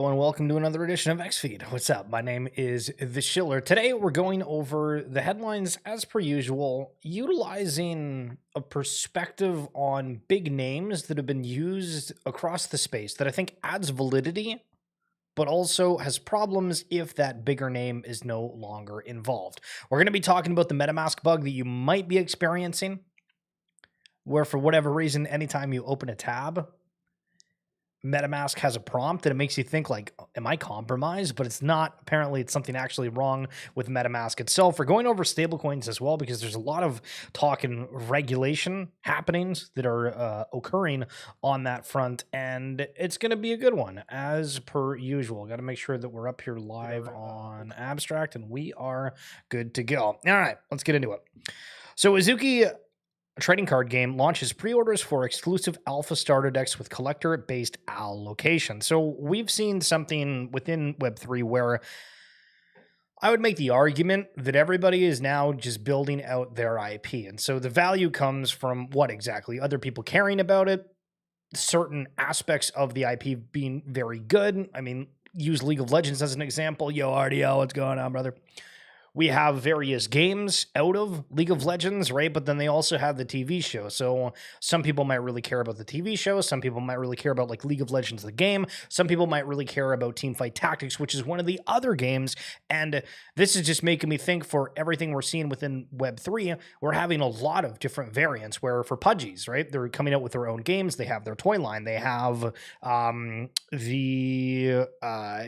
And welcome to another edition of XFeed. What's up? My name is The Schiller. Today we're going over the headlines as per usual, utilizing a perspective on big names that have been used across the space that I think adds validity, but also has problems if that bigger name is no longer involved. We're going to be talking about the MetaMask bug that you might be experiencing, where for whatever reason, anytime you open a tab, MetaMask has a prompt and it makes you think like, am I compromised? But it's not. Apparently, it's something actually wrong with MetaMask itself. We're going over stablecoins as well because there's a lot of talk and regulation happenings that are occurring on that front, and it's going to be a good one as per usual. Got to make sure that we're up here live on Abstract, and we are good to go. All right, let's get into it. So Azuki, a trading card game, launches pre-orders for exclusive alpha starter decks with collector-based allocation. So we've seen something within Web3 where I would make the argument that everybody is now just building out their IP. And so the value comes from what exactly? Other people caring about it, certain aspects of the IP being very good. I mean, use League of Legends as an example. Yo, RDO, what's going on, brother? We have various games out of League of Legends, right? But then they also have the TV show. So some people might really care about the TV show. Some people might really care about like League of Legends, the game. Some people might really care about Teamfight Tactics, which is one of the other games. And this is just making me think for everything we're seeing within Web3, we're having a lot of different variants where for Pudgies, right? They're coming out with their own games. They have their toy line. They have the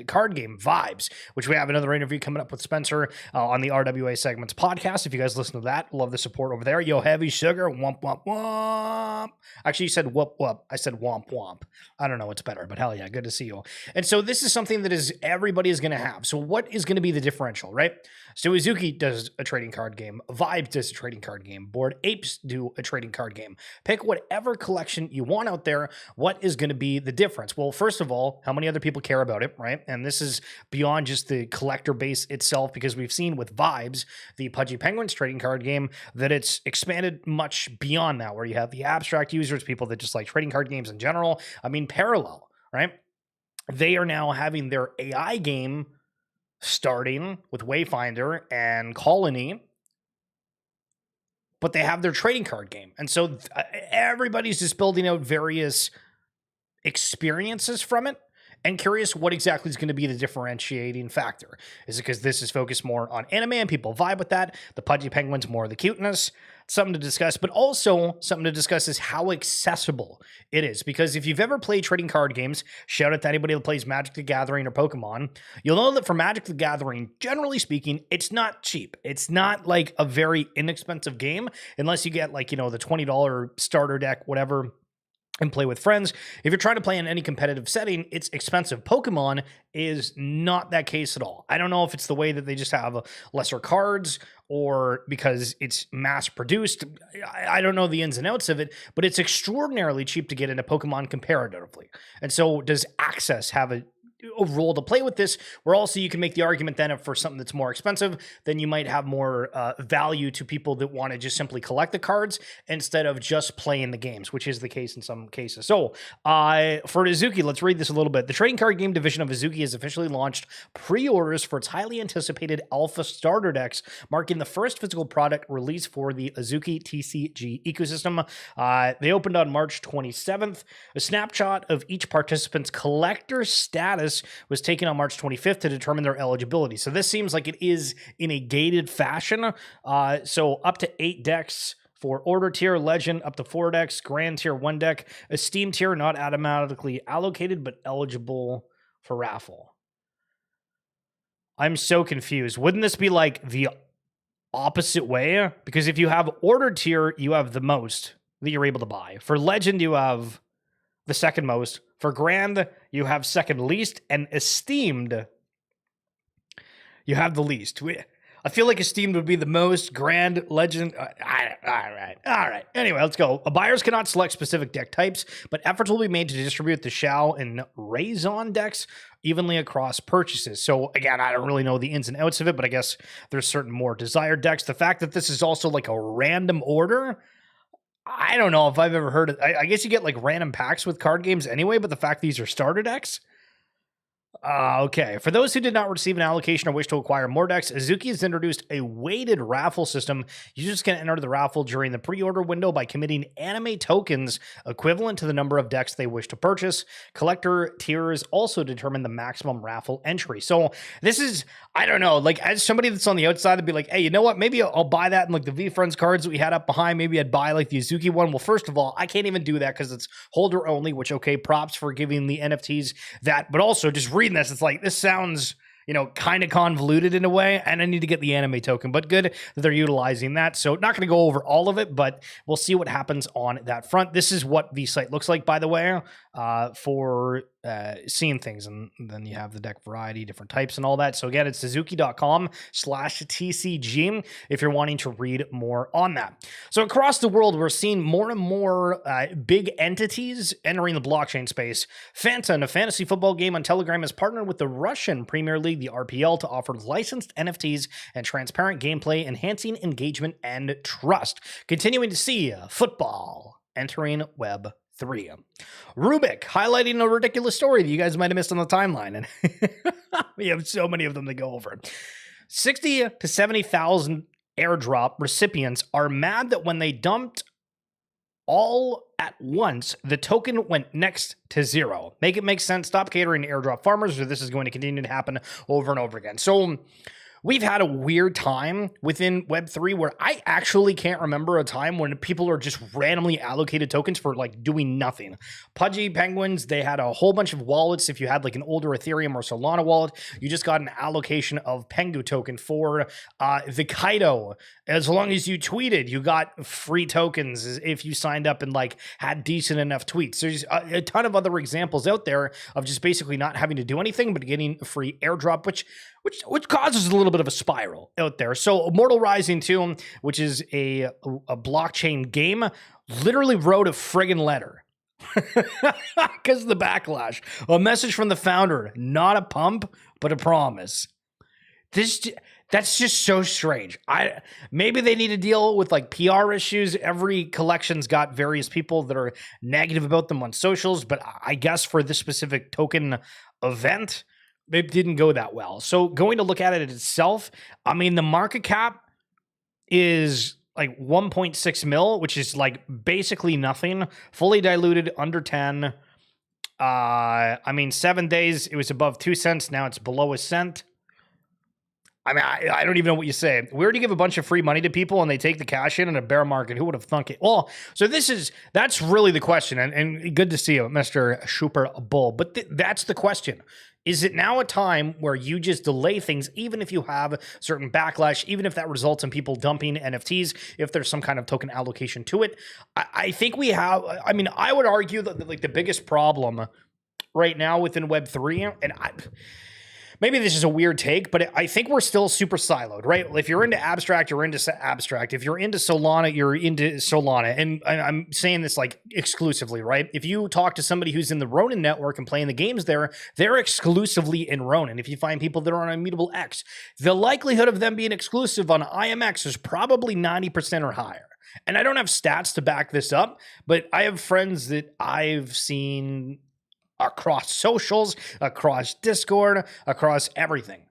card game Vibes, which we have another interview coming up with Spencer on the RWA Segments podcast. If you guys listen to that, love the support over there. Yo, Heavy Sugar, womp, womp, womp. Actually, you said whoop, whoop. I said womp, womp. I don't know what's better, but hell yeah, good to see you. And so this is something that is everybody is going to have. So what is going to be the differential, right? So Izuki does a trading card game. Vibe does a trading card game. Bored Apes do a trading card game. Pick whatever collection you want out there. What is going to be the difference? Well, first of all, how many other people care about it, right? And this is beyond just the collector base itself, because we've seen with Vibes, the Pudgy Penguins trading card game, that it's expanded much beyond that, where you have the abstract users, people that just like trading card games in general. I mean, Parallel, right? They are now having their AI game starting with Wayfinder and Colony, but they have their trading card game. And so everybody's just building out various experiences from it, and curious what exactly is going to be the differentiating factor. Is it because this is focused more on anime and people vibe with that? The Pudgy Penguins more the cuteness? Something to discuss, but also something to discuss is how accessible it is. Because if you've ever played trading card games, shout out to anybody that plays Magic the Gathering or Pokemon, you'll know that for Magic the Gathering, generally speaking, it's not cheap. It's not like a very inexpensive game, unless you get like, you know, the $20 starter deck, whatever, and play with friends. If you're trying to play in any competitive setting, it's expensive. Pokemon is not that case at all. I don't know if it's the way that they just have lesser cards or because it's mass produced. I don't know the ins and outs of it, but it's extraordinarily cheap to get into Pokemon comparatively. And so does access have a role to play with this, where also you can make the argument then for something that's more expensive, then you might have more value to people that want to just simply collect the cards instead of just playing the games, which is the case in some cases. So for Izuki, let's read this a little bit. The trading card game division of Izuki has officially launched pre-orders for its highly anticipated alpha starter decks, marking the first physical product release for the Izuki TCG ecosystem. They opened on March 27th. A snapshot of each participant's collector status was taken on March 25th to determine their eligibility. So this seems like it is in a gated fashion. So up to 8 decks for order tier, legend up to 4 decks, grand tier 1 deck, esteem tier not automatically allocated but eligible for raffle. I'm so confused. Wouldn't this be like the opposite way? Because if you have order tier, you have the most that you're able to buy. For legend, you have the second most. For grand, you have second least, and esteemed, you have the least. I feel like esteemed would be the most, grand, legend. All right. Anyway, let's go. Buyers cannot select specific deck types, but efforts will be made to distribute the Shao and Raison decks evenly across purchases. So again, I don't really know the ins and outs of it, but I guess there's certain more desired decks. The fact that this is also like a random order, I don't know if I've ever heard it. I guess you get like random packs with card games anyway, but the fact these are starter decks, Okay. For those who did not receive an allocation or wish to acquire more decks, Azuki has introduced a weighted raffle system. Users can enter the raffle during the pre-order window by committing anime tokens equivalent to the number of decks they wish to purchase. Collector tiers also determine the maximum raffle entry. So this is, I don't know, like as somebody that's on the outside, I'd be like, hey, you know what? Maybe I'll buy that in like the V-Friends cards that we had up behind. Maybe I'd buy like the Azuki one. Well, first of all, I can't even do that because it's holder only, which, okay, props for giving the NFTs that, but also just reading this, it's like, this sounds, kind of convoluted in a way, and I need to get the anime token, but good that they're utilizing that. So not going to go over all of it, but we'll see what happens on that front. This is what the site looks like, by the way, for seeing things. And then you have the deck variety, different types and all that. So again, it's suzuki.com/TCG if you're wanting to read more on that. So across the world, we're seeing more and more big entities entering the blockchain space. Fanta, a fantasy football game on Telegram, has partnered with the Russian Premier League, the RPL, to offer licensed NFTs and transparent gameplay, enhancing engagement and trust. Continuing to see football entering Web3. Rubik highlighting a ridiculous story that you guys might have missed on the timeline, and we have so many of them to go over. 60 to 70,000 airdrop recipients are mad that when they dumped all at once, the token went next to zero. Make it make sense. Stop catering to airdrop farmers, or this is going to continue to happen over and over again. So we've had a weird time within Web3 where I actually can't remember a time when people are just randomly allocated tokens for like doing nothing. Pudgy Penguins, they had a whole bunch of wallets. If you had like an older Ethereum or Solana wallet, you just got an allocation of Pengu token. For the Kaido, as long as you tweeted, you got free tokens if you signed up and like had decent enough tweets. There's a ton of other examples out there of just basically not having to do anything but getting a free airdrop, which causes a little bit of a spiral out there. So Immortal Rising 2, which is a blockchain game, literally wrote a friggin' letter because of the backlash. A message from the founder, not a pump, but a promise. That's just so strange. Maybe they need to deal with like PR issues. Every collection's got various people that are negative about them on socials, but I guess for this specific token event, it didn't go that well. So going to look at it itself, I mean, the market cap is like 1.6 mil, which is like basically nothing. Fully diluted, under 10. 7 days, it was above 2 cents. Now it's below a cent. I mean, I don't even know what you say. We already give a bunch of free money to people and they take the cash in a bear market. Who would have thunk it? Well, so that's really the question. And good to see you, Mr. Super Bull. But that's the question. Is it now a time where you just delay things, even if you have certain backlash, even if that results in people dumping NFTs, if there's some kind of token allocation to it? I think we have, I would argue that like the biggest problem right now within Web3, and maybe this is a weird take, but I think we're still super siloed, right? If you're into abstract, you're into abstract. If you're into Solana, you're into Solana. And I'm saying this like exclusively, right? If you talk to somebody who's in the Ronin network and playing the games there, they're exclusively in Ronin. If you find people that are on Immutable X, the likelihood of them being exclusive on IMX is probably 90% or higher. And I don't have stats to back this up, but I have friends that I've seen across socials, across Discord, across everything.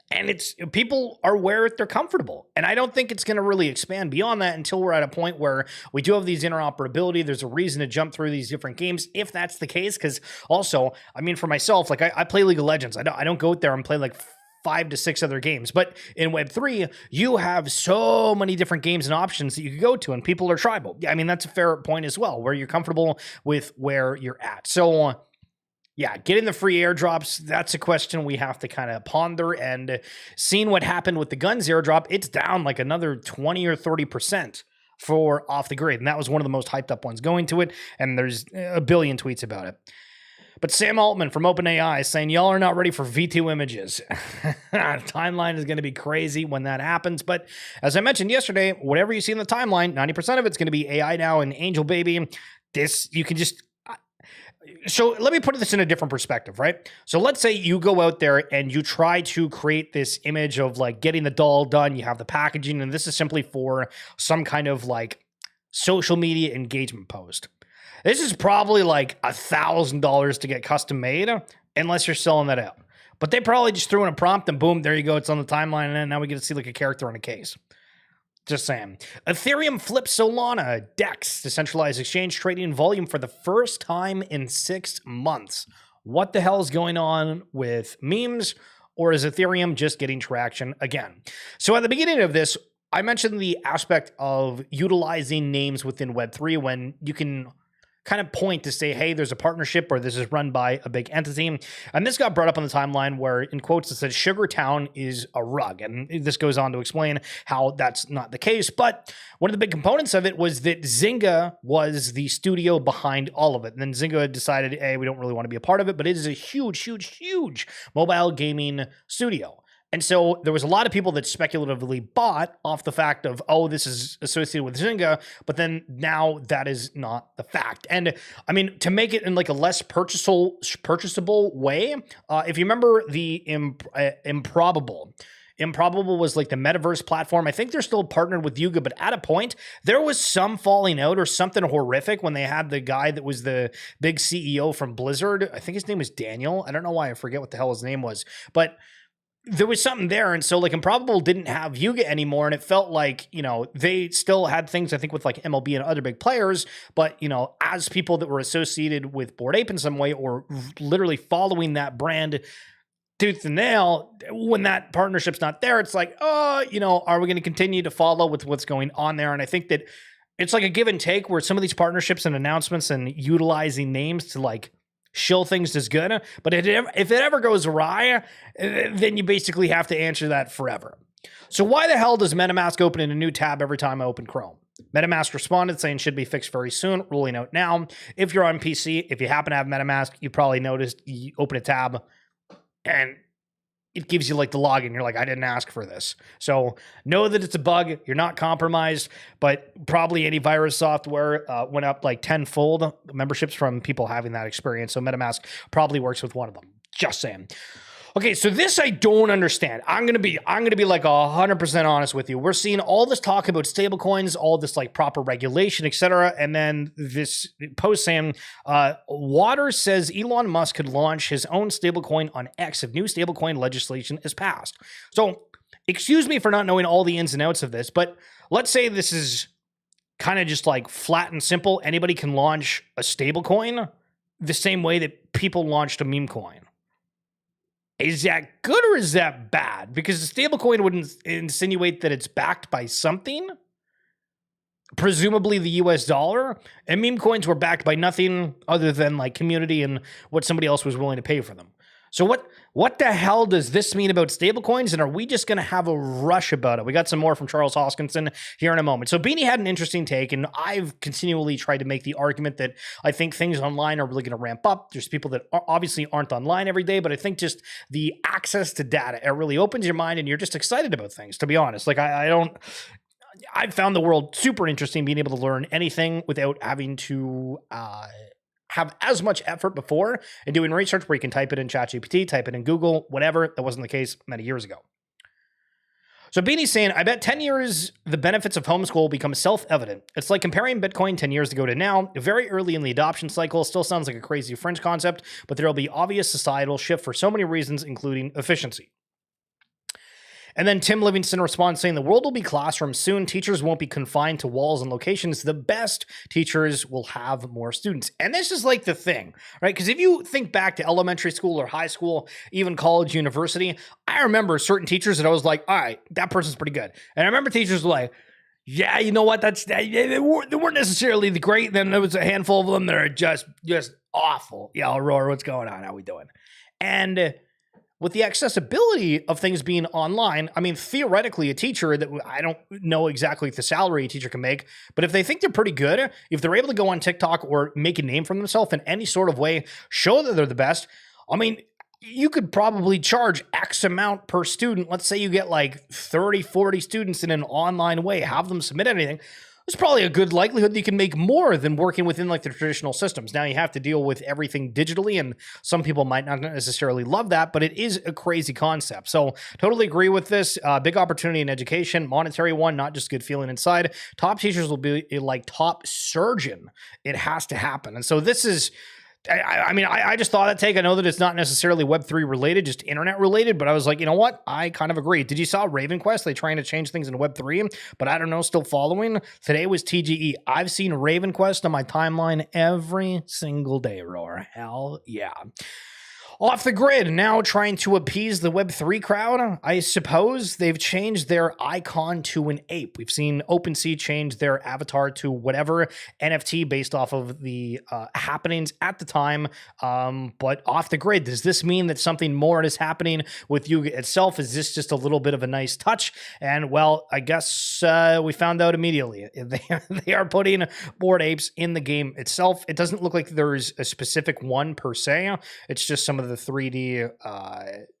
And it's people are where they're comfortable. And I don't think it's going to really expand beyond that until we're at a point where we do have these interoperability. There's a reason to jump through these different games if that's the case. Because also, for myself, like I play League of Legends. I don't go out there and play like 5 to 6 other games. But in Web3, you have so many different games and options that you could go to, and people are tribal. That's a fair point as well, where you're comfortable with where you're at. So yeah, getting the free airdrops, that's a question we have to kind of ponder. And seeing what happened with the guns airdrop, it's down like another 20 or 30% for off the grid. And that was one of the most hyped up ones going to it. And there's a billion tweets about it. But Sam Altman from OpenAI is saying, y'all are not ready for V2 images. Timeline is going to be crazy when that happens. But as I mentioned yesterday, whatever you see in the timeline, 90% of it's going to be AI now and Angel Baby. You can just... So let me put this in a different perspective, right? So let's say you go out there and you try to create this image of like getting the doll done. You have the packaging, and this is simply for some kind of like social media engagement post. This is probably like $1,000 to get custom made. unless you're selling that out. But they probably just threw in a prompt and boom, there you go. It's on the timeline. And then now we get to see like a character on a case. Just saying. Ethereum flips Solana. DEX, decentralized exchange trading volume for the first time in 6 months. What the hell is going on with memes? Or is Ethereum just getting traction again? So at the beginning of this, I mentioned the aspect of utilizing names within Web3 when you can kind of point to say, hey, there's a partnership or this is run by a big entity. And this got brought up on the timeline where in quotes it said Sugartown is a rug. And this goes on to explain how that's not the case. But one of the big components of it was that Zynga was the studio behind all of it. And then Zynga decided, hey, we don't really want to be a part of it, but it is a huge, huge, huge mobile gaming studio. And so there was a lot of people that speculatively bought off the fact of, oh, this is associated with Zynga, but then now that is not the fact. And I mean, to make it in like a less purchasable way, if you remember the Improbable was like the metaverse platform. I think they're still partnered with Yuga, but at a point, there was some falling out or something horrific when they had the guy that was the big CEO from Blizzard. I think his name was Daniel. I don't know why I forget what the hell his name was, but there was something there. And so like Improbable didn't have Yuga anymore. And it felt like, you know, they still had things, I think, with like MLB and other big players. But, you know, as people that were associated with Bored Ape in some way or literally following that brand tooth and nail, when that partnership's not there, it's like, oh, you know, are we going to continue to follow with what's going on there? And I think that it's like a give and take where some of these partnerships and announcements and utilizing names to like shill things is good, but if it ever goes awry, then you basically have to answer that forever. So why the hell does MetaMask open in a new tab every time I open Chrome? MetaMask responded saying should be fixed very soon, ruling out now. If you're on PC, if you happen to have MetaMask, you probably noticed you open a tab and it gives you like the login. You're like, I didn't ask for this. So know that it's a bug. You're not compromised, but probably antivirus software went up like tenfold memberships from people having that experience. So MetaMask probably works with one of them. Just saying. Okay, so this I don't understand. I'm gonna be like 100% honest with you. We're seeing all this talk about stablecoins, all this like proper regulation, etc., and then this post saying Waters says Elon Musk could launch his own stablecoin on X if new stablecoin legislation is passed. So, excuse me for not knowing all the ins and outs of this, but let's say this is kind of just like flat and simple. Anybody can launch a stablecoin the same way that people launched a meme coin. Is that good or is that bad? Because the stablecoin would insinuate that it's backed by something, presumably the US dollar, and meme coins were backed by nothing other than like community and what somebody else was willing to pay for them. So what the hell does this mean about stablecoins, and are we just going to have a rush about it? We got some more from Charles Hoskinson here in a moment. So Beanie had an interesting take, and I've continually tried to make the argument that I think things online are really going to ramp up. There's people that obviously aren't online every day, but I think just the access to data, it really opens your mind, and you're just excited about things, to be honest. Like I've found the world super interesting, being able to learn anything without having to have as much effort before and doing research where you can type it in ChatGPT, type it in Google, whatever. That wasn't the case many years ago. So Beanie's saying, I bet 10 years, the benefits of homeschool will become self-evident. It's like comparing Bitcoin 10 years ago to now, very early in the adoption cycle. Still sounds like a crazy fringe concept, but there'll be obvious societal shift for so many reasons, including efficiency. And then Tim Livingston responds saying, the world will be classrooms soon. Teachers won't be confined to walls and locations. The best teachers will have more students. And this is like the thing, right? Because if you think back to elementary school or high school, even college, university, I remember certain teachers that I was like, all right, that person's pretty good. And I remember teachers were like, yeah, you know what? They weren't necessarily the great. Then there was a handful of them that are just awful. Yeah, Aurora, what's going on? How we doing? And with the accessibility of things being online, I mean, theoretically, a teacher that I don't know exactly the salary a teacher can make, but if they think they're pretty good, if they're able to go on TikTok or make a name for themselves in any sort of way, show that they're the best, I mean, you could probably charge X amount per student. Let's say you get like 30, 40 students in an online way, have them submit anything. There's probably a good likelihood that you can make more than working within like the traditional systems. Now you have to deal with everything digitally, and some people might not necessarily love that, but it is a crazy concept. So totally agree with this. Big opportunity in education, monetary one, not just good feeling inside. Top teachers will be like top surgeon. It has to happen. And so this is I just thought that take. I know that it's not necessarily Web3 related, just internet related, but I was like, you know what? I kind of agree. Did you saw Raven Quest? They trying to change things in Web3, but I don't know, still following. Today was TGE. I've seen Raven Quest on my timeline every single day, Roar. Hell yeah. Off the grid, now trying to appease the Web3 crowd, I suppose. They've changed their icon to an ape. We've seen OpenSea change their avatar to whatever NFT based off of the happenings at the time. But off the grid, does this mean that something more is happening with Yuga itself? Is this just a little bit of a nice touch? And well, I guess we found out immediately. They are putting Bored Apes in the game itself. It doesn't look like there's a specific one per se. It's just some of the 3D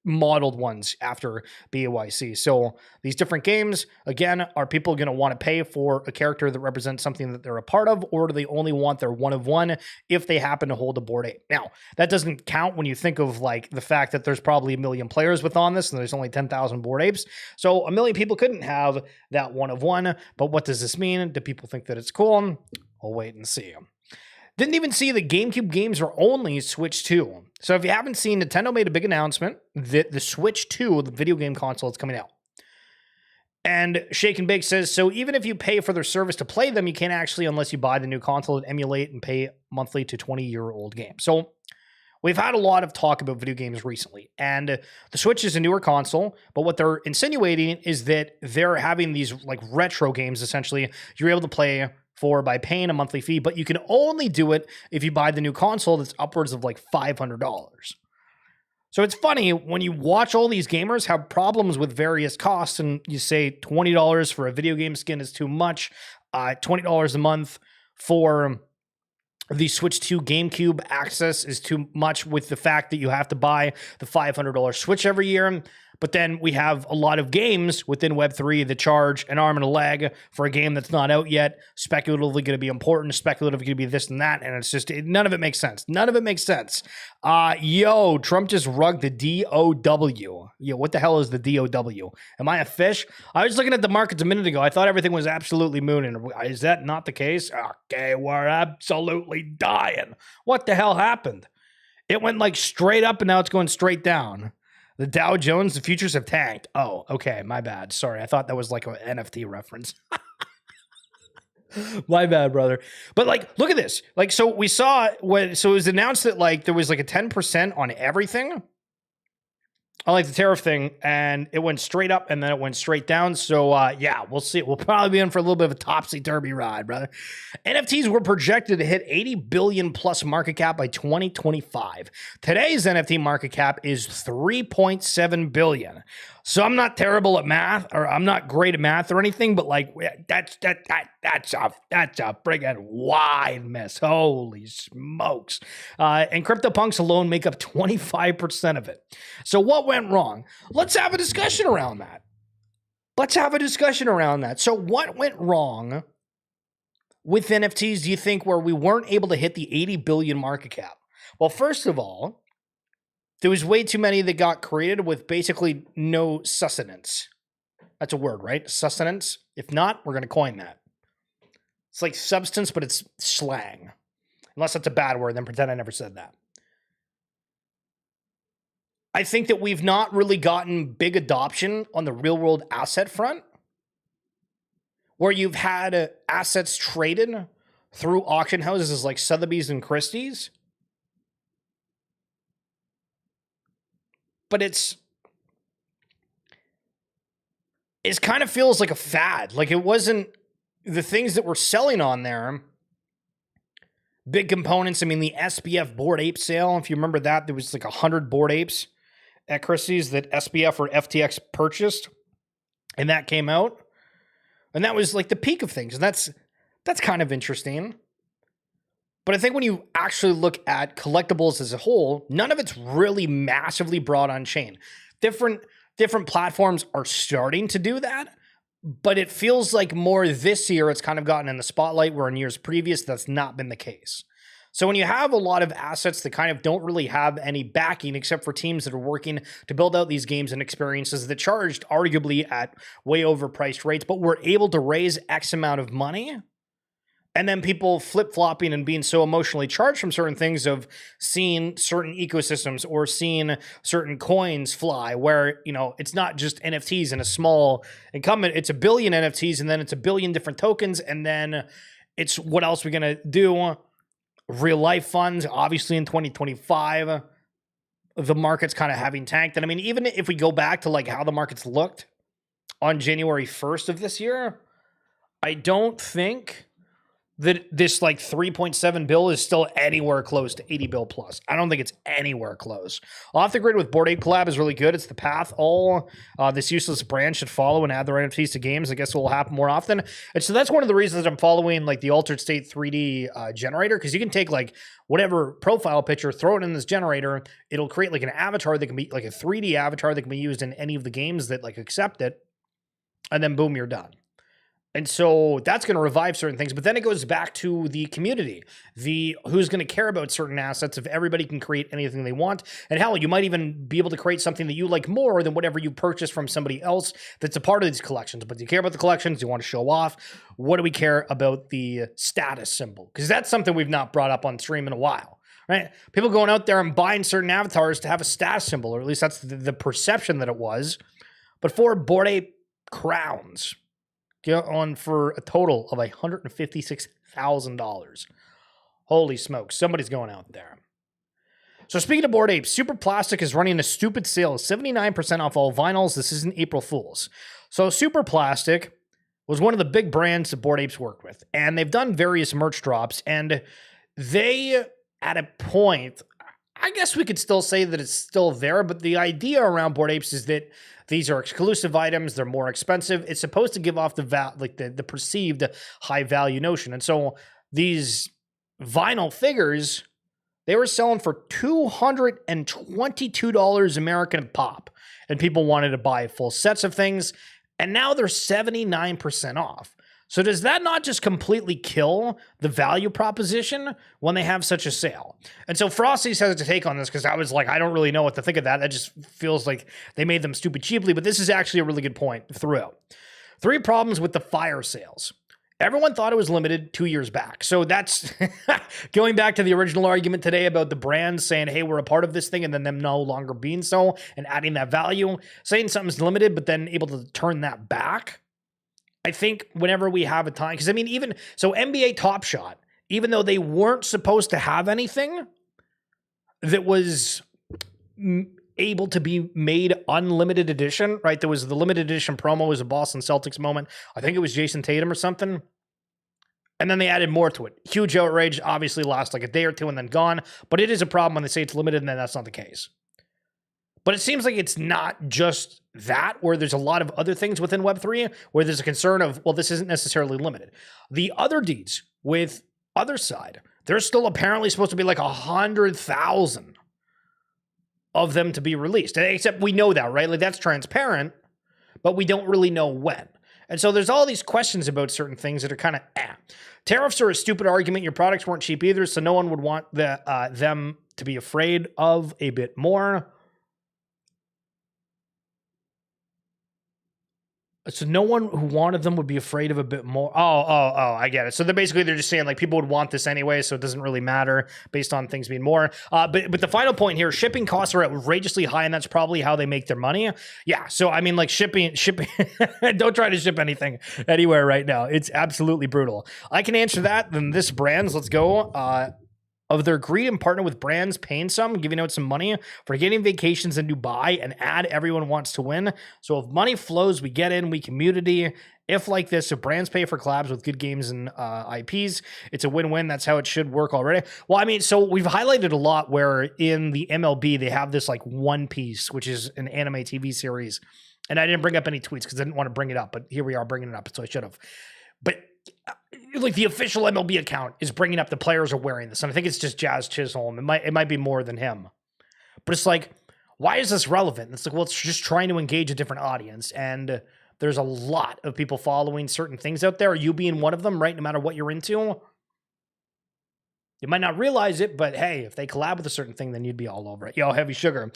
modeled ones after BAYC. So these different games, again, are people going to want to pay for a character that represents something that they're a part of, or do they only want their one of one if they happen to hold a Bored Ape? Now, that doesn't count when you think of like the fact that there's probably 1 million players with on this and there's only 10,000 Bored Apes. So 1 million people couldn't have that one of one. But what does this mean? Do people think that it's cool? We'll wait and see. Didn't even see the GameCube games are only Switch 2. So if you haven't seen, Nintendo made a big announcement that the Switch 2, the video game console, is coming out. And Shake and Bake says, so even if you pay for their service to play them, you can't actually unless you buy the new console and emulate and pay monthly to 20-year-old games. So we've had a lot of talk about video games recently, and the Switch is a newer console, but what they're insinuating is that they're having these like retro games, essentially, you're able to play for by paying a monthly fee, but you can only do it if you buy the new console that's upwards of like $500. So it's funny when you watch all these gamers have problems with various costs and you say $20 for a video game skin is too much, $20 a month for the Switch 2 GameCube access is too much with the fact that you have to buy the $500 Switch every year. But then we have a lot of games within Web3 that charge an arm and a leg for a game that's not out yet, speculatively going to be important, speculatively going to be this and that, and it's just, none of it makes sense. None of it makes sense. Yo, Trump just rugged the DOW. Yo, what the hell is the DOW? Am I a fish? I was looking at the markets a minute ago. I thought everything was absolutely mooning. Is that not the case? Okay, we're absolutely dying. What the hell happened? It went like straight up and now it's going straight down. The Dow Jones, the futures have tanked. Oh, okay. My bad. Sorry. I thought that was like an NFT reference. My bad, brother. But like, look at this. Like, so we saw so it was announced that like there was like a 10% on everything. I like the tariff thing, and it went straight up and then it went straight down. So yeah, we'll see. We'll probably be in for a little bit of a topsy-turvy ride, brother. NFTs were projected to hit 80 billion plus market cap by 2025. Today's NFT market cap is 3.7 billion. So I'm not terrible at math, or I'm not great at math or anything, but like that's a friggin' wide mess. Holy smokes. And CryptoPunks alone make up 25% of it. So what went wrong? Let's have a discussion around that. So what went wrong with NFTs, do you think, where we weren't able to hit the 80 billion market cap? Well, first of all, there was way too many that got created with basically no sustenance. That's a word, right? Sustenance? If not, we're going to coin that. It's like substance, but it's slang. Unless that's a bad word, then pretend I never said that. I think that we've not really gotten big adoption on the real world asset front, where you've had assets traded through auction houses like Sotheby's and Christie's. But it kind of feels like a fad. Like it wasn't the things that were selling on there. Big components. I mean, the SBF Bored Ape sale, if you remember that, there was like 100 Bored Apes at Christie's that SBF or FTX purchased, and that came out. And that was like the peak of things. And that's kind of interesting. But I think when you actually look at collectibles as a whole, none of it's really massively brought on chain. Different platforms are starting to do that, but it feels like more this year it's kind of gotten in the spotlight, where in years previous that's not been the case. So when you have a lot of assets that kind of don't really have any backing except for teams that are working to build out these games and experiences that charged arguably at way overpriced rates, but were able to raise X amount of money, And then people flip-flopping and being so emotionally charged from certain things of seeing certain ecosystems or seeing certain coins fly where, it's not just NFTs and a small incumbent, it's a billion NFTs and then it's a billion different tokens and then it's what else we're going to do. Real life funds, obviously in 2025, the market's kind of having tanked. And I mean, even if we go back to like how the markets looked on January 1st of this year, I don't think that this like 3.7 bill is still anywhere close to 80 bill plus. I don't think it's anywhere close. Off the Grid with Bored Ape collab is really good. It's the path all this useless brand should follow and add their NFTs to games. I guess it will happen more often. And so that's one of the reasons I'm following like the Altered State 3D generator, because you can take like whatever profile picture, throw it in this generator. It'll create like an avatar that can be like a 3D avatar that can be used in any of the games that like accept it. And then boom, you're done. And so that's going to revive certain things. But then it goes back to the community, who's going to care about certain assets if everybody can create anything they want. And hell, you might even be able to create something that you like more than whatever you purchase from somebody else that's a part of these collections. But do you care about the collections? Do you want to show off? What do we care about the status symbol? Because that's something we've not brought up on stream in a while. Right? People going out there and buying certain avatars to have a status symbol, or at least that's the perception that it was. But for Bored Ape crowns, get on for a total of $156,000. Holy smokes, somebody's going out there. So speaking of Bored Ape, Super Plastic is running a stupid sale, 79% off all vinyls. This isn't April Fool's. So Super Plastic was one of the big brands that Bored Apes worked with, and they've done various merch drops, and they, at a point, I guess we could still say that it's still there, but the idea around Bored Apes is that these are exclusive items. They're more expensive. It's supposed to give off the perceived high value notion. And so these vinyl figures, they were selling for $222 American pop, and people wanted to buy full sets of things. And now they're 79% off. So does that not just completely kill the value proposition when they have such a sale? And so Frosty's has to take on this, because I was like, I don't really know what to think of that. That just feels like they made them stupid cheaply, but this is actually a really good point throughout. 3 problems with the fire sales. Everyone thought it was limited 2 years back. So that's going back to the original argument today about the brands saying, hey, we're a part of this thing, and then them no longer being so and adding that value, saying something's limited, but then able to turn that back. I think whenever we have a time, because I mean, even so, NBA Top Shot, even though they weren't supposed to have anything that was able to be made unlimited edition, right? There was the limited edition promo, was a Boston Celtics moment. I think it was Jason Tatum or something. And then they added more to it. Huge outrage, obviously lost like a day or two and then gone. But it is a problem when they say it's limited and then that's not the case. But it seems like it's not just that, where there's a lot of other things within Web3 where there's a concern of, well, this isn't necessarily limited. The other deeds with other side, there's still apparently supposed to be like 100,000 of them to be released. Except we know that, right? Like that's transparent, but we don't really know when. And so there's all these questions about certain things that are kind of Tariffs are a stupid argument. Your products weren't cheap either, so no one would want them to be afraid of a bit more. So no one who wanted them would be afraid of a bit more. Oh, I get it. So they're just saying like people would want this anyway, so it doesn't really matter based on things being more. But the final point here, shipping costs are outrageously high, and that's probably how they make their money. Yeah. So I mean, like shipping. Don't try to ship anything anywhere right now. It's absolutely brutal. I can answer that. Then this brands. Let's go. Of their greed and partner with brands paying some, giving out some money for getting vacations in Dubai, and add everyone wants to win. So if money flows, we get in, we community. If like this, if brands pay for collabs with good games and IPs, it's a win-win. That's how it should work already. Well, I mean, so we've highlighted a lot where in the MLB, they have this like One Piece, which is an anime TV series. And I didn't bring up any tweets because I didn't want to bring it up, but here we are bringing it up, so I should have. But like the official MLB account is bringing up the players are wearing this, and I think it's just Jazz Chisholm. It might be more than him, but it's like, why is this relevant? It's like, well, it's just trying to engage a different audience, and there's a lot of people following certain things out there. You being one of them, right? No matter what you're into. You might not realize it, but hey, if they collab with a certain thing, then you'd be all over it. Yo, Heavy Sugar.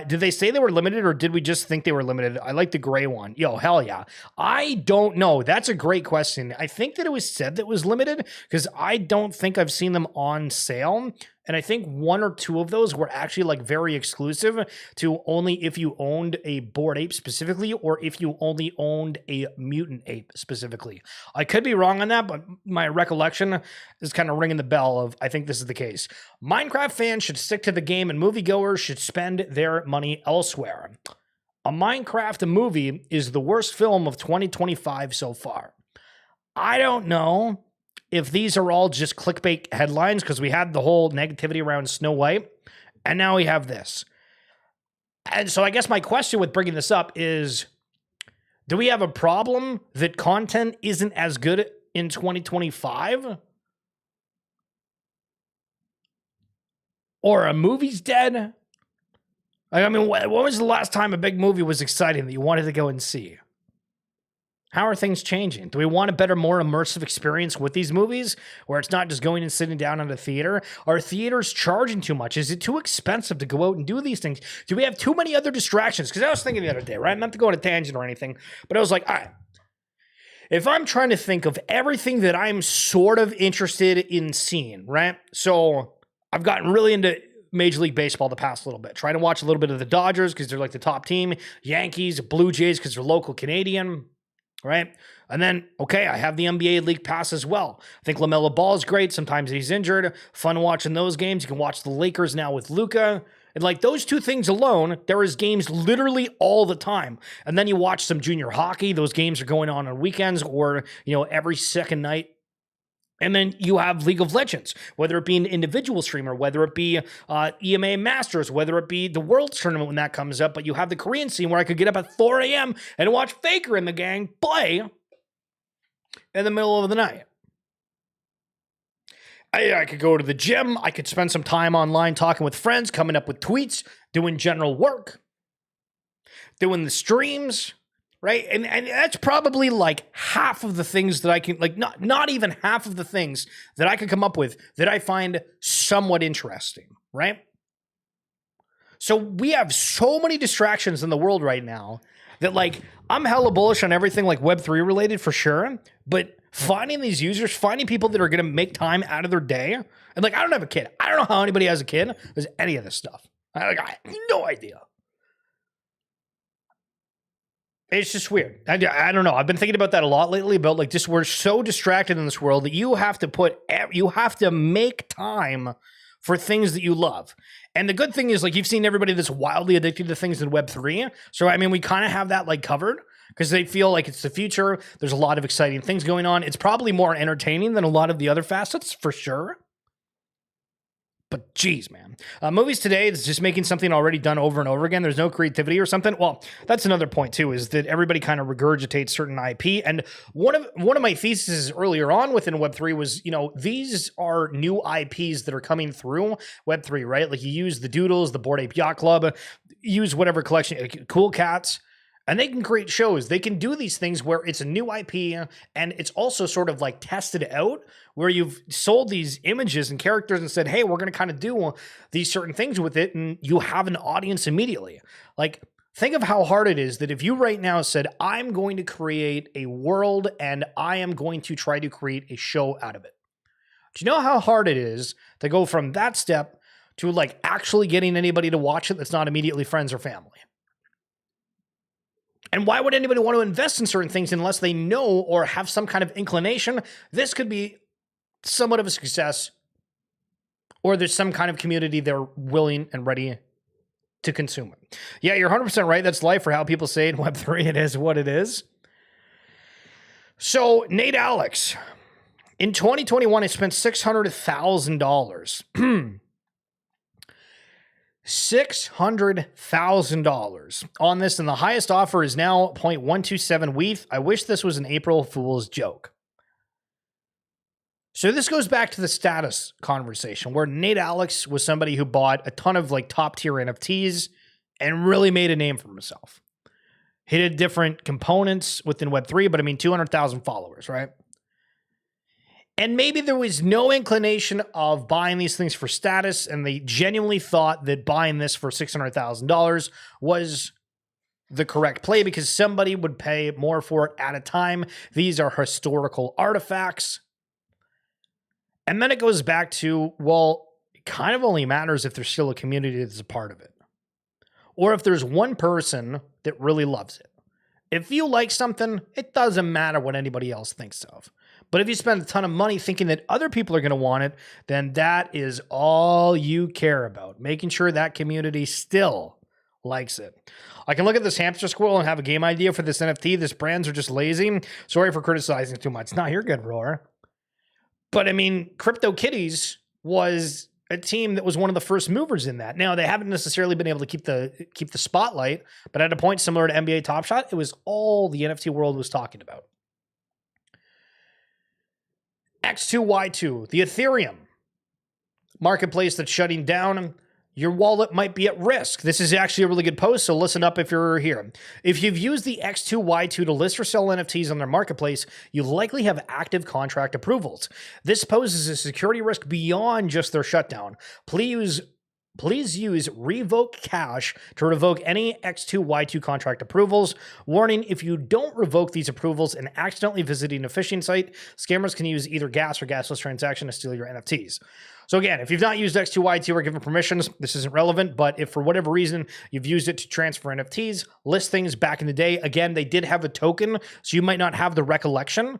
Did they say they were limited or did we just think they were limited? I like the gray one. Yo, hell yeah. I don't know. That's a great question. I think that it was said that it was limited because I don't think I've seen them on sale. And I think one or two of those were actually like very exclusive to only if you owned a Bored Ape specifically, or if you only owned a Mutant Ape specifically. I could be wrong on that, but my recollection is kind of ringing the bell of I think this is the case. Minecraft fans should stick to the game and moviegoers should spend their money elsewhere. A Minecraft movie is the worst film of 2025 so far. I don't know if these are all just clickbait headlines, because we had the whole negativity around Snow White, and now we have this. And so I guess my question with bringing this up is, do we have a problem that content isn't as good in 2025? Or a movie's dead? I mean, when was the last time a big movie was exciting that you wanted to go and see? How are things changing? Do we want a better, more immersive experience with these movies where it's not just going and sitting down in a theater? Are theaters charging too much? Is it too expensive to go out and do these things? Do we have too many other distractions? Because I was thinking the other day, right? Not to go on a tangent or anything, but I was like, all right, if I'm trying to think of everything that I'm sort of interested in seeing, right? So I've gotten really into Major League Baseball the past little bit, trying to watch a little bit of the Dodgers because they're like the top team, Yankees, Blue Jays because they're local Canadian, right? And then, okay, I have the NBA League Pass as well. I think LaMelo Ball is great. Sometimes he's injured. Fun watching those games. You can watch the Lakers now with Luka. And like those two things alone, there is games literally all the time. And then you watch some junior hockey. Those games are going on weekends or, every second night. And then you have League of Legends, whether it be an individual streamer, whether it be EMA Masters, whether it be the Worlds Tournament when that comes up. But you have the Korean scene where I could get up at 4 a.m. and watch Faker and the gang play in the middle of the night. I could go to the gym. I could spend some time online talking with friends, coming up with tweets, doing general work, doing the streams. Right. And that's probably like half of the things that I can, like, not even half of the things that I could come up with that I find somewhat interesting. Right. So we have so many distractions in the world right now that, like, I'm hella bullish on everything like Web3 related for sure. But finding these users, finding people that are going to make time out of their day. And like, I don't have a kid. I don't know how anybody has a kid. There's any of this stuff. I have no idea. It's just weird. I don't know. I've been thinking about that a lot lately about like just we're so distracted in this world that you have to make time for things that you love. And the good thing is, like, you've seen everybody that's wildly addicted to things in Web3. So, I mean, we kind of have that like covered because they feel like it's the future. There's a lot of exciting things going on. It's probably more entertaining than a lot of the other facets for sure. But geez, man. Movies today is just making something already done over and over again. There's no creativity or something. Well, that's another point too, is that everybody kind of regurgitates certain IP. And one of my theses earlier on within Web3 was, these are new IPs that are coming through Web3, right? Like you use the Doodles, the Bored Ape Yacht Club, use whatever collection, like Cool Cats. And they can create shows. They can do these things where it's a new IP and it's also sort of like tested out where you've sold these images and characters and said, hey, we're going to kind of do these certain things with it. And you have an audience immediately. Like, think of how hard it is that if you right now said, I'm going to create a world and I am going to try to create a show out of it. Do you know how hard it is to go from that step to like actually getting anybody to watch it that's not immediately friends or family? And why would anybody want to invest in certain things unless they know or have some kind of inclination this could be somewhat of a success, or there's some kind of community they're willing and ready to consume it? Yeah, you're 100% right. That's life, or how people say in Web3, it is what it is. So Nate Alex, in 2021, I spent $600,000. $600,000 on this, and the highest offer is now 0.127 WETH. I wish this was an April Fool's joke. So this goes back to the status conversation where Nate Alex was somebody who bought a ton of like top tier NFTs and really made a name for himself. He did different components within Web3, but I mean 200,000 followers, right? And maybe there was no inclination of buying these things for status, and they genuinely thought that buying this for $600,000 was the correct play because somebody would pay more for it at a time. These are historical artifacts. And then it goes back to, well, it kind of only matters if there's still a community that's a part of it. Or if there's one person that really loves it. If you like something, it doesn't matter what anybody else thinks of. But if you spend a ton of money thinking that other people are going to want it, then that is all you care about. Making sure that community still likes it. I can look at this hamster squirrel and have a game idea for this NFT. This brands are just lazy. Sorry for criticizing too much. No, you're good, Roar. But I mean, CryptoKitties was a team that was one of the first movers in that. Now, they haven't necessarily been able to keep the spotlight, but at a point similar to NBA Top Shot, it was all the NFT world was talking about. X2Y2, the Ethereum marketplace that's shutting down. Your wallet might be at risk. This is actually a really good post, so listen up if you're here. If you've used the X2Y2 to list or sell NFTs on their marketplace, you likely have active contract approvals. This poses a security risk beyond just their shutdown. Please use Revoke Cash to revoke any X2Y2 contract approvals. Warning, if you don't revoke these approvals and accidentally visiting a phishing site, scammers can use either gas or gasless transaction to steal your NFTs. So again, if you've not used X2Y2 or given permissions, this isn't relevant, but if for whatever reason you've used it to transfer NFTs, list things back in the day, again, they did have a token, so you might not have the recollection,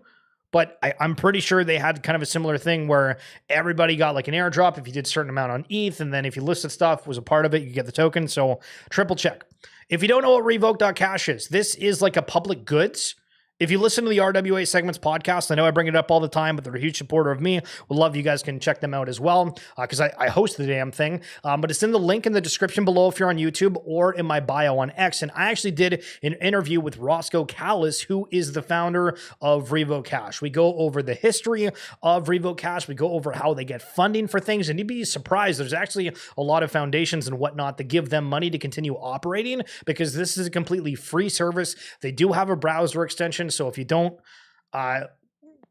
but I'm pretty sure they had kind of a similar thing where everybody got like an airdrop if you did a certain amount on ETH, and then if you listed stuff, was a part of it, you get the token, so triple check. If you don't know what Revoke.cash is, this is like a public goods. If you listen to the RWA Segments podcast, I know I bring it up all the time, but they're a huge supporter of me. Would love you guys can check them out as well, because I host the damn thing. But it's in the link in the description below if you're on YouTube or in my bio on X. And I actually did an interview with Roscoe Callis, who is the founder of Revoke Cash. We go over the history of Revoke Cash. We go over how they get funding for things. And you'd be surprised. There's actually a lot of foundations and whatnot that give them money to continue operating, because this is a completely free service. They do have a browser extension. So if you don't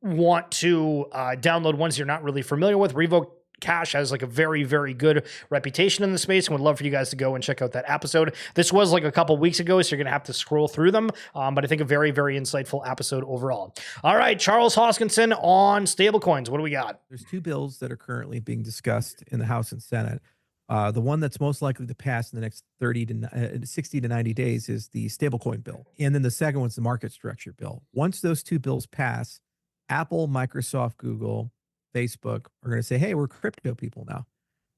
want to download ones you're not really familiar with, Revoke Cash has like a very, very good reputation in the space, and would love for you guys to go and check out that episode. This was like a couple weeks ago, so you're going to have to scroll through them, but I think a very, very insightful episode overall. All right, Charles Hoskinson on stablecoins. What do we got? There's two bills that are currently being discussed in the House and Senate. The one that's most likely to pass in the next 60 to 90 days is the stablecoin bill. And then the second one's the market structure bill. Once those two bills pass, Apple, Microsoft, Google, Facebook are going to say, hey, we're crypto people now.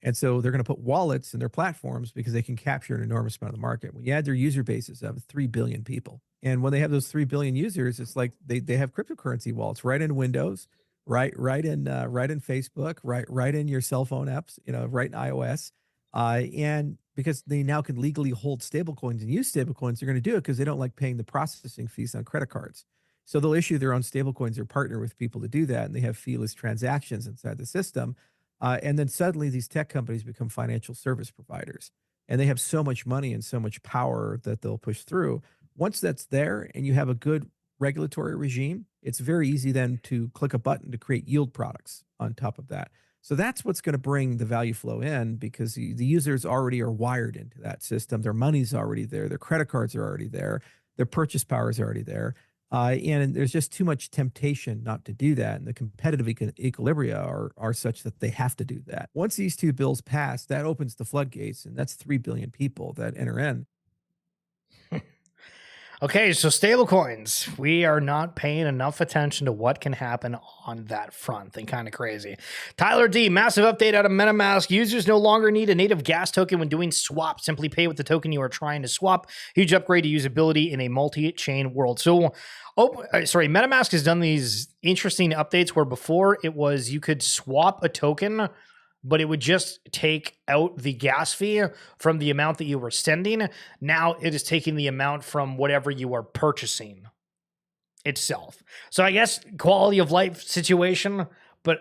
And so they're going to put wallets in their platforms because they can capture an enormous amount of the market. When you add their user bases of 3 billion people, and when they have those 3 billion users, it's like they have cryptocurrency wallets right in Windows, right in Facebook, right in your cell phone apps, right in iOS. And because they now can legally hold stablecoins and use stablecoins, they're going to do it because they don't like paying the processing fees on credit cards. So they'll issue their own stablecoins or partner with people to do that, and they have feeless transactions inside the system. And then suddenly these tech companies become financial service providers, and they have so much money and so much power that they'll push through. Once that's there and you have a good regulatory regime, it's very easy then to click a button to create yield products on top of that. So that's what's going to bring the value flow in, because the users already are wired into that system. Their money's already there. Their credit cards are already there. Their purchase power is already there. And there's just too much temptation not to do that. And the competitive equilibria are such that they have to do that. Once these two bills pass, that opens the floodgates, and that's 3 billion people that enter in. Okay, so stablecoins. We are not paying enough attention to what can happen on that front. Thing kind of crazy. Tyler D, massive update out of MetaMask. Users no longer need a native gas token when doing swap. Simply pay with the token you are trying to swap. Huge upgrade to usability in a multi-chain world. So, MetaMask has done these interesting updates where before it was you could swap a token, but it would just take out the gas fee from the amount that you were sending. Now it is taking the amount from whatever you are purchasing itself. So I guess quality of life situation, but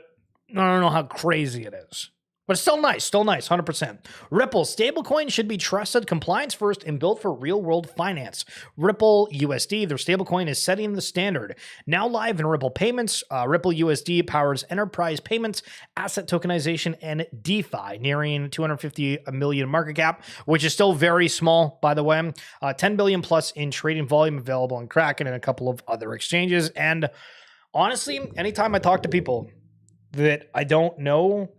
I don't know how crazy it is. But it's still nice, 100%. Ripple stablecoin should be trusted, compliance first, and built for real-world finance. Ripple USD, their stablecoin, is setting the standard. Now live in Ripple payments, Ripple USD powers enterprise payments, asset tokenization, and DeFi, nearing 250 million market cap, which is still very small, by the way. 10 billion plus in trading volume available on Kraken and a couple of other exchanges. And honestly, anytime I talk to people that I don't know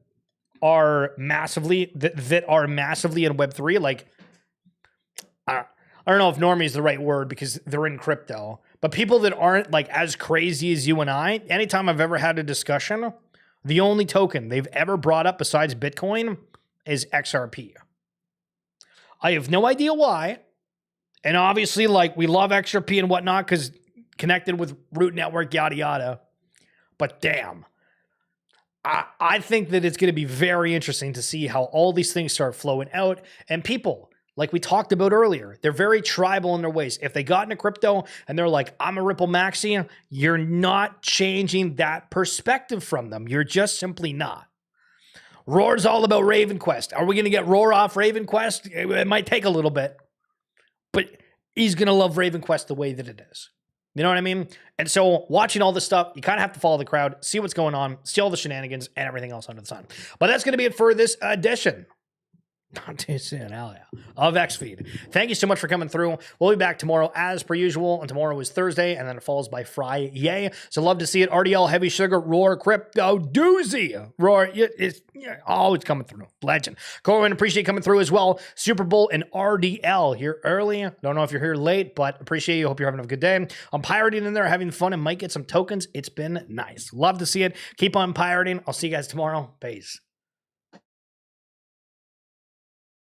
are massively that are massively in Web3, like I don't know if normie is the right word because they're in crypto, but people that aren't like as crazy as you and I, anytime I've ever had a discussion, the only token they've ever brought up besides Bitcoin is XRP. I have no idea why. And obviously, like, we love XRP and whatnot because connected with root network, yada, yada. But damn, I think that it's going to be very interesting to see how all these things start flowing out. And people, like we talked about earlier, they're very tribal in their ways. If they got into crypto and they're like, I'm a Ripple maxi, you're not changing that perspective from them. You're just simply not. Roar's all about Raven Quest. Are we going to get Roar off Raven Quest? It might take a little bit, but he's going to love Raven Quest the way that it is. You know what I mean? And so watching all this stuff, you kind of have to follow the crowd, see what's going on, see all the shenanigans and everything else under the sun. But that's going to be it for this edition. Not too soon, hell yeah, of XFeed. Thank you so much for coming through. We'll be back tomorrow as per usual, and tomorrow is Thursday, and then it falls by Friday. Yay. So love to see it. RDL, Heavy Sugar, Roar, Crypto, Doozy. Roar, it's always coming through. Legend. Corwin, appreciate you coming through as well. Super Bowl and RDL here early. Don't know if you're here late, but appreciate you. Hope you're having a good day. I'm pirating in there, having fun, and might get some tokens. It's been nice. Love to see it. Keep on pirating. I'll see you guys tomorrow. Peace.